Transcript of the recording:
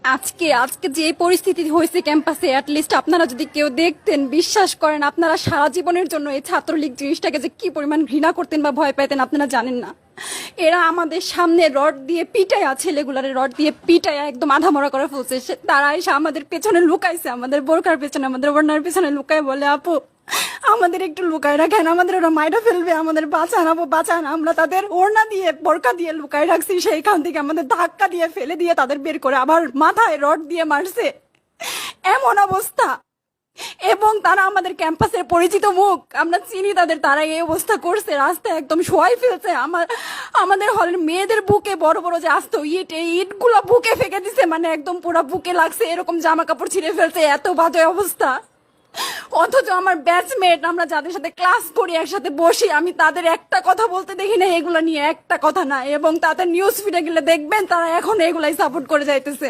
আজকে আজকে যে পরিস্থিতি হয়েছে ক্যাম্পাসে, অ্যাটলিস্ট আপনারা যদি কেউ দেখতেন, বিশ্বাস করেন আপনারা সারা জীবনের জন্য এই ছাত্রলীগ জিনিসটাকে যে কি পরিমাণ ঘৃণা করতেন বা ভয় পাইতেন আপনারা জানেন না। এরা আমাদের সামনে রড দিয়ে পিটায়া, ছেলেগুলারে রড দিয়ে পিটায়া একদম আধা মরা করে ফেলছে। তারা এসে আমাদের পেছনে লুকাইছে, আমাদের বোরকার পেছনে, আমাদের ওড়নার পেছনে লুকায় বলে, আপু আমাদের একটু লুকায় রাখেন, আমাদের ওরা মাইরা ফেলবে, আমাদের বাঁচান আপু বাঁচান। আমরা তাদের ওড়না দিয়ে বোরকা দিয়ে লুকায় রাখছি, সেইখান থেকে আমাদের ধাক্কা দিয়ে ফেলে দিয়ে তাদের বের করে আবার মাথায় রড দিয়ে মারছে, এমন অবস্থা। এবং তারা আমাদের ক্যাম্পাসের পরিচিত মুখ, আমরা চিনি তাদের, তারা এই অবস্থা করছে, রাস্তায় একদম শোয়াই ফেলছে। আমাদের হলের মেয়েদের বুকে বড় বড় যে আসতো ইট, এই ইটগুলো বুকে ফেঁকে দিছে, মানে একদম পুরো বুকে লাগছে, এরকম জামা কাপড় ছিঁড়ে ফেলছে, এত বাজে অবস্থা। অথচ আমার ব্যাচমেট, আমরা যাদের সাথে ক্লাস করি একসাথে বসি, আমি তাদের একটা কথা বলতে দেখি না এগুলা নিয়ে, একটা কথা না। এবং তাদের নিউজ ফিডে গেলে দেখবেন তারা এখন এগুলাই সাপোর্ট করে যাইতেছে।